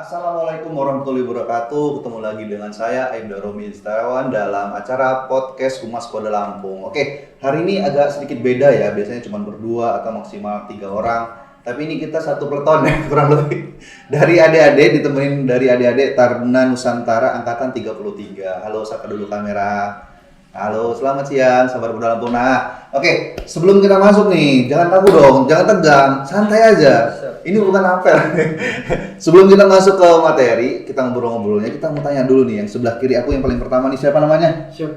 Assalamualaikum warahmatullahi wabarakatuh. Ketemu lagi dengan saya Aibda Romi Setiawan dalam acara podcast Humas Kota Lampung. Oke, hari ini agak sedikit beda ya. Biasanya cuma berdua atau maksimal 3 orang. Tapi ini kita satu peleton ya kurang lebih. Dari adik-adik, ditemenin dari adik-adik Taruna Nusantara angkatan 33. Halo, sapa dulu kamera. Halo, selamat siang, sahabat Kota Lampung. Nah, oke, sebelum kita masuk nih, jangan takut dong, jangan tegang, santai aja. Ini bukan apel. Sebelum kita masuk ke materi, kita ngobrol-ngobrolnya, kita mau tanya dulu nih, yang sebelah kiri aku yang paling pertama nih, siapa namanya? Siap.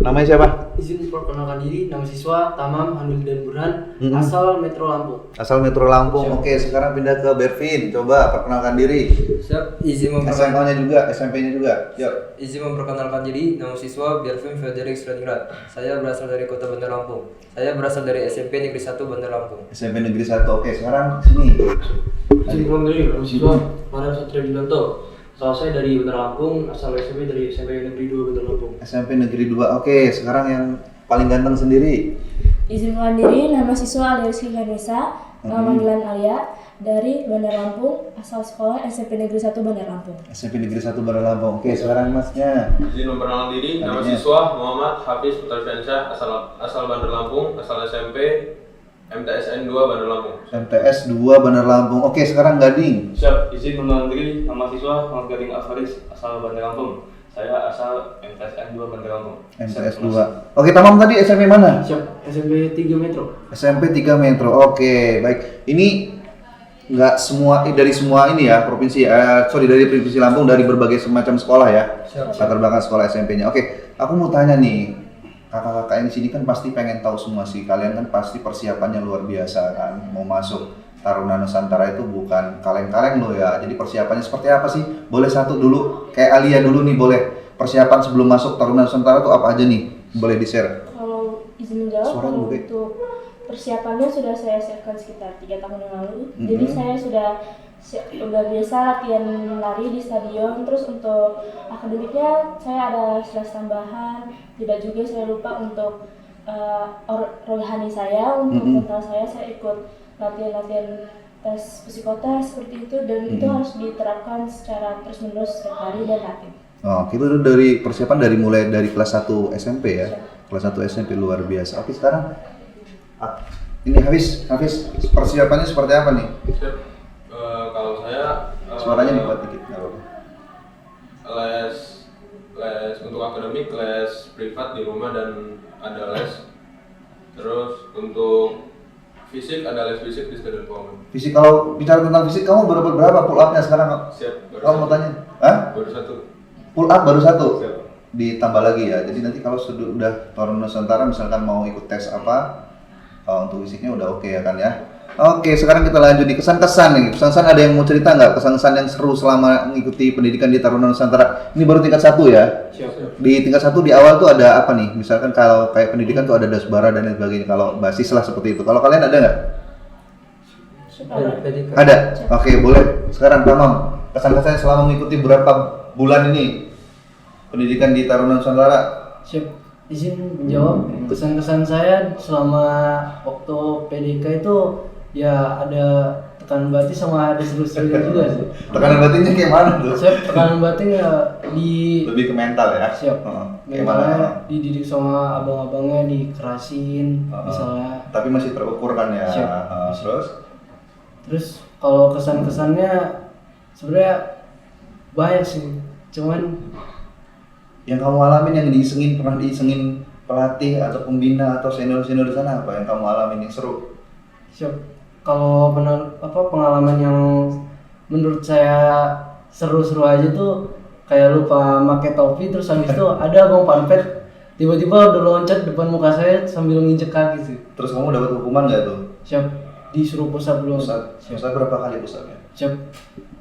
Namanya siapa? Izin perkenalkan diri, nama siswa Tamam Hanul dan Burhan, asal Metro Lampung. Asal Metro Lampung. Siap. Oke, sekarang pindah ke Bervin. Coba perkenalkan diri. Siap, izin SMK-nya juga, SMP-nya juga. Yuk. izin memperkenalkan diri, nama siswa Bervin Frederick Stradingrat. Saya berasal dari Kota Bandar Lampung. Saya berasal dari SMP Negeri 1 Bandar Lampung. SMP Negeri 1. Oke, sekarang sini. Izin perkenalkan diri, nama siswa Mariam Satria Widanto. Asal saya dari Bandar Lampung, asal SMP dari SMP Negeri 2 Bandar Lampung. SMP Negeri 2. Oke, sekarang yang paling ganteng sendiri. Izin perkenalkan diri, nama siswa Alia Rizky Ganesha, nama panggilan Alia, dari Bandar Lampung, asal sekolah SMP Negeri 1 Bandar Lampung. SMP Negeri 1 Bandar Lampung. Oke, sekarang masnya. Izin memperkenalkan diri, nama Adiknya. siswa Muhammad Hafiz Putra Fiansyah, asal Bandar Lampung, asal SMP MTSN 2 Bandar Lampung. MTS 2 Bandar Lampung. Oke, sekarang Gading. Siap, izin perkenalkan diri, nama siswa Muhammad Gading Alfaris, asal Bandar Lampung. Saya asal MTSN 2 Bandar Lampung. MTS 2. Oke, Tamam tadi SMP mana? Siap, SMP 3 Metro. SMP 3 Metro. Oke, baik. Ini nggak semua dari semua ini ya, provinsi dari provinsi Lampung, dari berbagai semacam sekolah ya. Latar belakang sekolah SMP-nya. Oke, aku mau tanya nih. Kakak-kakak yang di sini kan pasti pengen tahu semua sih. Kalian kan pasti persiapannya luar biasa kan. Mau masuk Taruna Nusantara itu bukan kaleng-kaleng loh ya. Jadi persiapannya seperti apa sih? Boleh satu dulu, kayak Alia dulu nih boleh. Persiapan sebelum masuk Taruna Nusantara itu apa aja nih? Boleh di-share. Kalau izin menjawab, Suara kalau gue. untuk persiapannya sudah saya siapkan sekitar 3 tahun yang lalu. Jadi saya sudah biasa latihan lari di stadion. Terus untuk akademiknya saya ada kelas tambahan. Tidak juga saya lupa untuk rohani saya, untuk mental saya ikut latihan tes psikotes seperti itu, dan itu harus diterapkan secara terus menerus setiap hari dan aktif. Oh, itu dari persiapan mulai dari kelas 1 SMP ya. Kelas 1 SMP luar biasa. Oke, sekarang ini Hafiz persiapannya seperti apa nih? Siap. Kalau saya Suaranya dibuat dikit, nggak apa-apa. les untuk akademik, les privat di rumah dan ada les. Terus untuk fisik ada les fisik di Stadion Pauman. Fisik, kalau bicara tentang fisik, kamu berapa pull up-nya sekarang? Siap. Kamu mau tanya? Hah? Baru satu. Pull up baru 1? Siap. Ditambah lagi ya. Jadi nanti kalau sudah Taruna Nusantara misalkan mau ikut tes apa, untuk fisiknya udah oke ya kan ya. Oke, sekarang kita lanjut di kesan-kesan nih. Kesan-kesan ada yang mau cerita nggak? Kesan-kesan yang seru selama mengikuti pendidikan di Taruna Nusantara. Ini baru tingkat 1 ya. Siap. Di tingkat 1 di awal tuh ada apa nih? Misalkan kalau kayak pendidikan tuh ada dasbara dan lain sebagainya. Kalau basis lah seperti itu. Kalau kalian ada nggak? Ada. Oke, boleh. Sekarang Tamam. Kesan-kesannya selama mengikuti berapa bulan ini pendidikan di Taruna Nusantara? Siap. Izin menjawab, kesan-kesan saya selama waktu PDK itu ya ada tekanan batin sama ada seru-serunya juga sih. Tekanan batinnya kayak mana tuh? Siap, tekanan batin ya Lebih ke mental ya? siap. Kayak mana? Mentalnya dididik sama abang-abangnya, dikerasin misalnya. Tapi masih terukur kan ya? Siap. Terus? Kalau kesan-kesannya sebenarnya banyak sih, cuman Yang kamu alamin, yang pernah diisengin pelatih atau pembina atau senior-senior di sana apa yang kamu alamin yang seru? siap. Kalau pengalaman yang menurut saya seru-seru aja tuh kayak lupa pakai topi, terus habis itu ada abang panpet tiba-tiba udah loncat depan muka saya sambil nginjek kaki sih. Terus kamu dapat hukuman nggak tuh? Siap, disuruh pusat dulu. Pusat berapa kali pusatnya? Siap,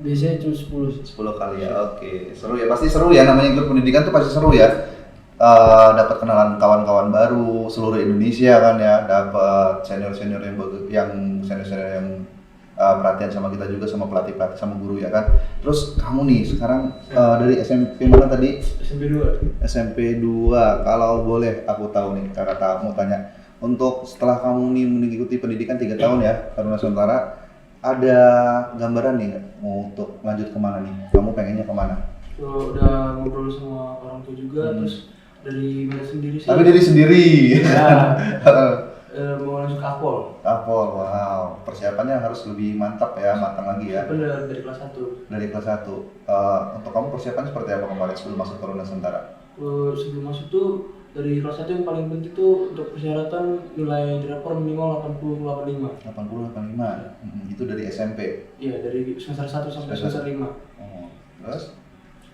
biasanya cuma 10 sih. 10 kali ya, oke. Seru ya, pasti seru ya, namanya ikut pendidikan tuh pasti seru ya. Dapat kenalan kawan-kawan baru seluruh Indonesia kan ya, dapat senior-senior yang perhatian sama kita juga, sama pelatih-pelatih, sama guru ya kan. Terus kamu nih sekarang dari SMP mana tadi? SMP 2. SMP 2. Kalau boleh aku tahu nih, kakak mau tanya. Untuk setelah kamu nih mengikuti pendidikan 3 tahun ya, Taruna Nusantara, ada gambaran nih nggak mau untuk lanjut kemana nih? Kamu pengennya kemana? Udah ngobrol sama orang tua juga, terus dari mana sendiri sih? Tapi diri sendiri. Ya, mau lanjut ke Akpol. Akpol, wow. Persiapannya harus lebih mantap ya, matang lagi ya. Bener, dari kelas 1. Dari kelas 1. Untuk kamu persiapannya seperti apa kemarin sebelum masuk Taruna Nusantara? Sebelum masuk tuh dari kelas 1 yang paling penting tuh untuk persyaratan nilai di rapor minimal 80-85. 80-85. Itu dari SMP. Iya, dari semester 1 sampai semester 5. Oh.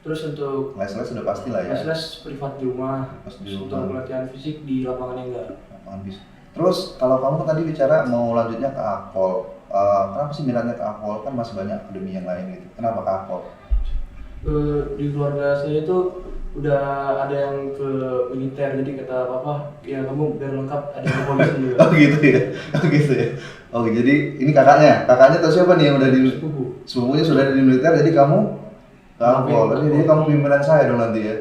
Terus untuk Les sudah pasti lah ya. les privat di rumah. Pas di Untuk rumah. latihan fisik di lapangan enggak. Lapangan bis. Terus kalau kamu kan tadi bicara mau lanjutnya ke Akpol. Kenapa sih minatnya ke Akpol? Kan masih banyak akademi yang lain gitu. Kenapa ke Akpol? Di keluarga saya itu udah ada yang ke militer, jadi kata papa ya kamu biar lengkap ada yang polisi juga. Oh gitu ya. Oh gitu ya. Oh jadi ini kakaknya atau siapa nih yang udah di Sepupu. sepupunya sudah di militer, jadi kamu ke Akpol. Jadi kamu pimpinan saya dong nanti ya.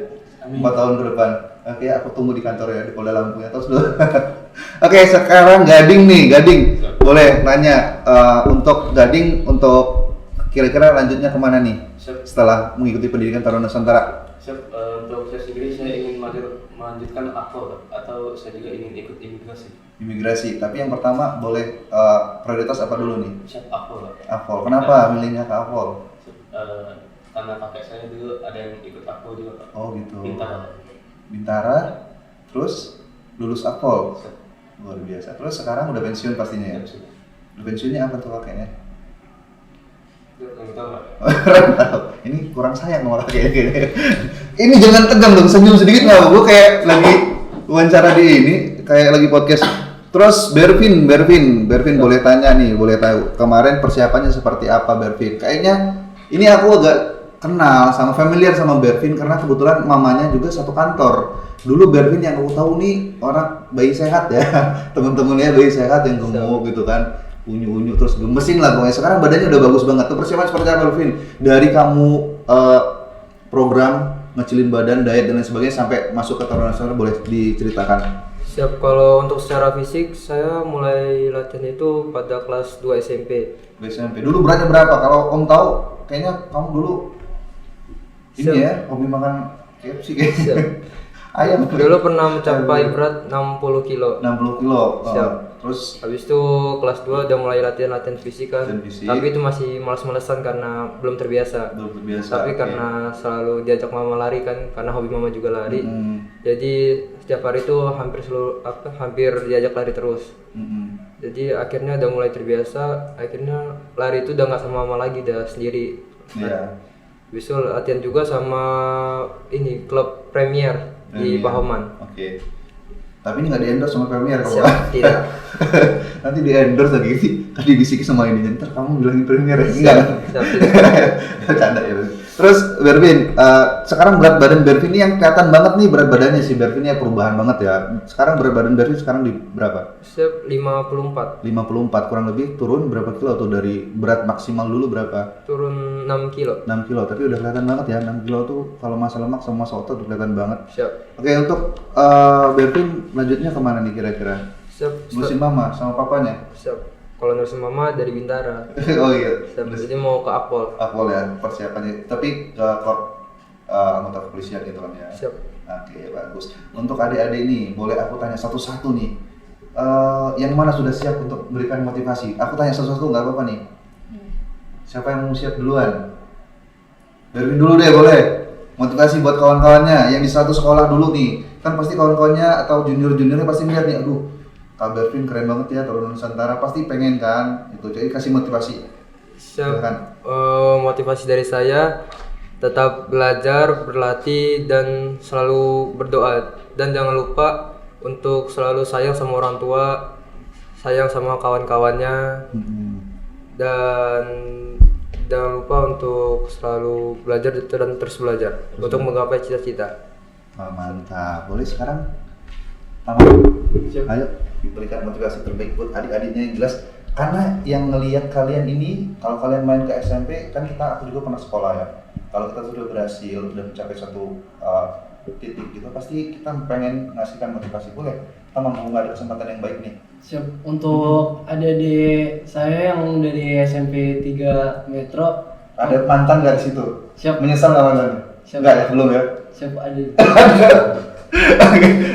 Amin. 4 tahun ke depan. Oke, aku tunggu di kantor ya di Polda Lampung ya. Terus dulu. Oke, sekarang Gading nih, Gading. Boleh nanya untuk Gading untuk kira-kira lanjutnya kemana nih? Siap. Setelah mengikuti pendidikan Taruna Nusantara. Siap, untuk saya sendiri saya ingin melanjutkan Akpol atau saya juga ingin ikut imigrasi. Imigrasi. Tapi yang pertama boleh prioritas apa dulu nih? Siap, Akpol. Akpol. Kenapa milihnya ke Akpol? Karena kakek saya dulu ada yang ikut Akpol juga Pak. Oh gitu. Bintara. Terus lulus Akpol. Siap. Luar biasa. Terus sekarang udah pensiun pastinya ya? Siap. Udah pensiunnya apa tuh kakeknya? Yang tahu Pak. Ini kurang sayang sama kakeknya. Ini jangan tegang dong, senyum sedikit nggak? Gue kayak lagi wawancara di ini, kayak lagi podcast. Terus Bervin boleh tanya nih, boleh tahu kemarin persiapannya seperti apa Bervin? Kayaknya ini aku agak kenal sama familiar sama Bervin karena kebetulan mamanya juga satu kantor. Dulu Bervin yang aku tahu nih orang bayi sehat ya, temen-temennya bayi sehat yang gemuk gitu kan, unyu-unyu terus gemesin lah pokoknya. Sekarang badannya udah bagus banget. Tuh persiapan seperti apa Bervin? Dari kamu program ngecilin badan, diet dan lain sebagainya sampai masuk ke Taruna Nusantara boleh diceritakan? Siap, kalau untuk secara fisik saya mulai latihan itu pada kelas 2 SMP. Di SMP. Dulu beratnya berapa? Kalau Om tahu, kayaknya kamu dulu ini Siap. ya, hobi makan KFC kayaknya. Siap. Ayam. Dulu pernah mencapai berat 60 kilo. 60 kilo. Siap. Terus Habis itu kelas 2 udah mulai latihan fisik kan. Latihan fisik. Tapi itu masih malas-malesan karena belum terbiasa. belum terbiasa. Tapi oke. karena selalu diajak mama lari kan, karena hobi mama juga lari. Jadi setiap hari itu hampir diajak lari terus. Jadi akhirnya udah mulai terbiasa, akhirnya lari itu udah nggak sama mama lagi, udah sendiri. Iya. Habis itu latihan juga sama ini klub Premier di Premier. Pahoman. Oke. Tapi ini nggak di-endorse sama Premier kalau Siap, tidak. nanti di-endorse lagi. Tadi bisiki sama ini, ntar kamu bilangin Premier ya? Enggak. Siap, tidak. Canda ya. Terus Bervin, sekarang berat badan Bervin ini yang kelihatan banget nih berat badannya si Bervin ya, perubahan banget ya. Sekarang berat badan Bervin sekarang di berapa? Siap, 54. 54 kurang lebih, turun berapa kilo tuh dari berat maksimal dulu berapa? Turun 6 kilo. 6 kilo, tapi udah kelihatan banget ya. 6 kilo tuh kalau masa lemak sama masa otot udah kelihatan banget. Siap. Oke, untuk Bervin lanjutnya kemana nih kira-kira? Siap. Nurusin mama sama papanya? Siap. Kalau nurusin mama dari Bintara. Oh iya. Siap. Jadi mau ke Akpol. Akpol ya persiapannya, tapi ke korp anggota kepolisian gitu kan ya. Siap. Oke, bagus. Untuk adik-adik nih, boleh aku tanya satu-satu nih. Yang mana sudah siap untuk memberikan motivasi? Aku tanya satu-satu nggak apa-apa nih. Siapa yang mau siap duluan? Bervin dulu deh boleh. Motivasi buat kawan-kawannya yang di satu sekolah dulu nih. Kan pasti kawan-kawannya atau junior-juniornya pasti lihat nih, aduh, Kak Bervin keren banget ya Taruna Nusantara, pasti pengen kan? Itu jadi kasih motivasi. Siap. Silakan. Motivasi dari saya tetap belajar, berlatih dan selalu berdoa, dan jangan lupa untuk selalu sayang sama orang tua, sayang sama kawan-kawannya, dan jangan lupa untuk selalu belajar dan terus belajar untuk menggapai cita-cita. Mantap. Boleh sekarang? Taman. Ayo berikan motivasi terbaik buat adik-adiknya yang jelas. Karena yang ngelihat kalian ini, kalau kalian main ke SMP, kan aku juga pernah sekolah ya. Kalau kita sudah berhasil, sudah mencapai satu titik gitu pasti kita pengen ngasihkan motivasi. Boleh kita mumpung ada kesempatan yang baik nih. Siap. Untuk adik-adik saya yang dari SMP 3 Metro, Ada mantan nggak di situ? Siap. Menyesal nggak mantan? Siap. Nggak ya, belum ya? siap adik.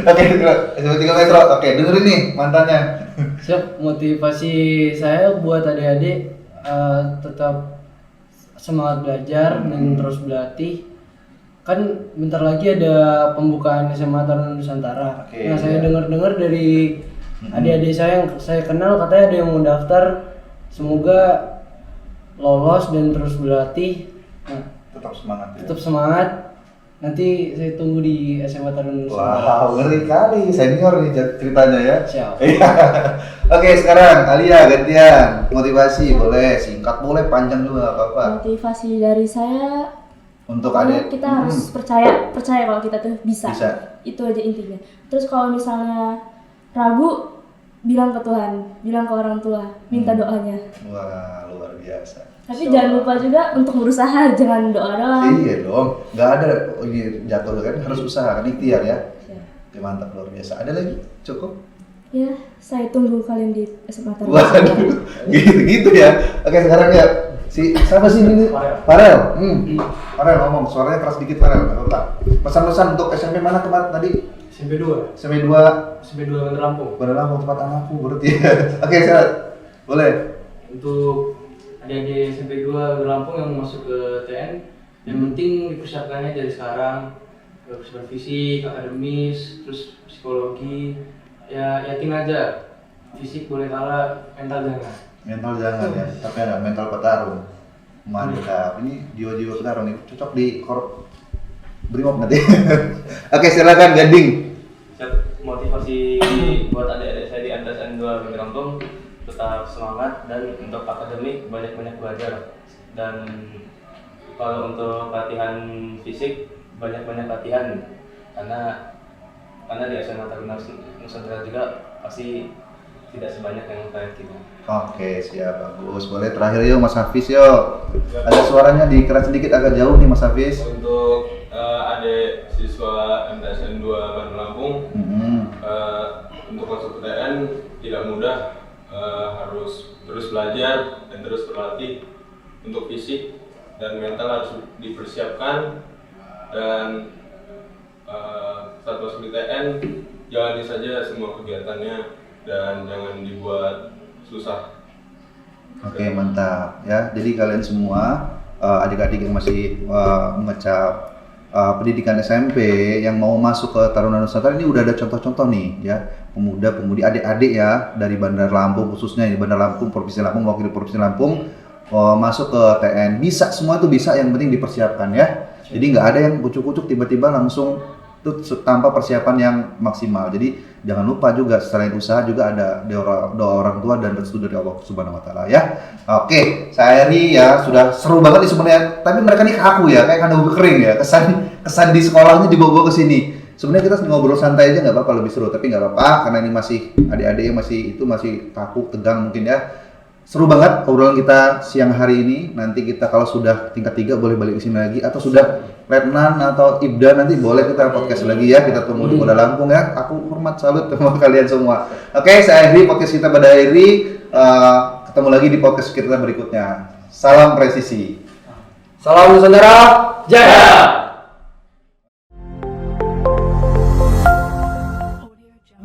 Oke, SMP 3 Metro. Oke, dengerin nih mantannya. Siap. Motivasi saya buat adik-adik tetap semangat belajar dan terus berlatih. Kan bentar lagi ada pembukaan SMA Taruna Nusantara. Oke, Nah, saya iya. dengar-dengar dari adik-adik saya yang saya kenal katanya ada yang mau daftar. Semoga lolos dan terus berlatih. Nah, Tetap semangat ya. tetap semangat. Nanti saya tunggu di SMA Taruna Nusantara. Wow, ngeri kali senior nih ceritanya ya. Siap. Iya. Oke, sekarang Alia gantian. Motivasi boleh, singkat boleh, panjang juga nggak apa-apa. Motivasi dari saya, Untuk pokoknya adik. kita harus percaya kalau kita tuh bisa. Bisa. Itu aja intinya. Terus kalau misalnya ragu, bilang ke Tuhan, bilang ke orang tua, minta doanya. Wah, luar biasa. Tapi jangan lupa juga untuk berusaha, jangan doa doang. Iya dong, nggak ada ini jatuh kan harus usaha kan ikhtiar ya. Ya. Oke, mantap luar biasa. Ada lagi? Cukup? Ya, saya tunggu kalian di SMA Taruna. Waduh, gitu ya. Oke, sekarang ya siapa sih ini? Farel. Farel ngomong, suaranya keras dikit Farel. Nggak apa-apa. Pesan-pesan untuk SMP mana kemarin tadi? SMP 2. SMP 2 SMP 2 Bandar Lampung. Bandar Lampung tempat anakku berarti. Oke, sehat. Boleh. Untuk adik-adik SMP 2 Bandar Lampung yang masuk ke TN, yang penting dipersiapkannya dari sekarang, persiapan fisik, akademis, terus psikologi. Ya yakin aja, fisik boleh kalah, mental jangan. Mental jangan ya, tapi ada mental petarung. Mantap. Ini jiwa-jiwa petarung nih cocok di Brimob nanti. Oke, silakan Gading. Motivasi buat adik-adik saya di MTSN 2 Bandar Lampung, tetap semangat dan untuk akademik banyak-banyak belajar. Dan kalau untuk latihan fisik banyak-banyak latihan karena di SMA Taruna Nusantara juga pasti tidak sebanyak yang kayak kita. Oke, siap, bagus. Boleh terakhir yuk Mas Hafiz yuk. Ada suaranya dikeras sedikit agak jauh nih Mas Hafiz. Untuk adik siswa MTSN 2 Bandar Lampung, untuk masuk ke TN tidak mudah, harus terus belajar dan terus berlatih. Untuk fisik dan mental harus dipersiapkan, dan saat masuk di TN jalani saja semua kegiatannya dan jangan dibuat susah. Oke, mantap ya. Jadi kalian semua adik-adik yang masih mengecap pendidikan SMP yang mau masuk ke Taruna Nusantara ini udah ada contoh-contoh nih ya, pemuda-pemudi adik-adik ya dari Bandar Lampung, khususnya di Bandar Lampung, Provinsi Lampung, wakil Provinsi Lampung masuk ke TN. Bisa, semua itu bisa, yang penting dipersiapkan ya. Jadi nggak ada yang kucuk-kucuk tiba-tiba langsung itu tanpa persiapan yang maksimal. Jadi jangan lupa juga selain usaha juga ada doa orang tua dan restu dari Allah Subhanahu wa taala ya. Oke, saya nih ya sudah seru banget nih sebenarnya. Tapi mereka nih kaku ya, kayak kandang kering ya. Kesan di sekolahnya dibawa-bawa ke sini. Sebenarnya kita ngobrol santai aja nggak apa-apa, lebih seru, tapi nggak apa-apa karena ini masih adik-adik yang masih kaku, tegang mungkin ya. Seru banget obrolan kita siang hari ini. Nanti kita kalau sudah tingkat 3 boleh balik ke sini lagi, atau sudah Letnan atau Ibda nanti boleh kita podcast lagi ya. Kita tunggu di Kota Lampung ya. Aku hormat, salut sama kalian semua. Oke, saya akhiri podcast kita pada akhiri. Ketemu lagi di podcast kita berikutnya. Salam presisi. Salam Nusantara Jaya.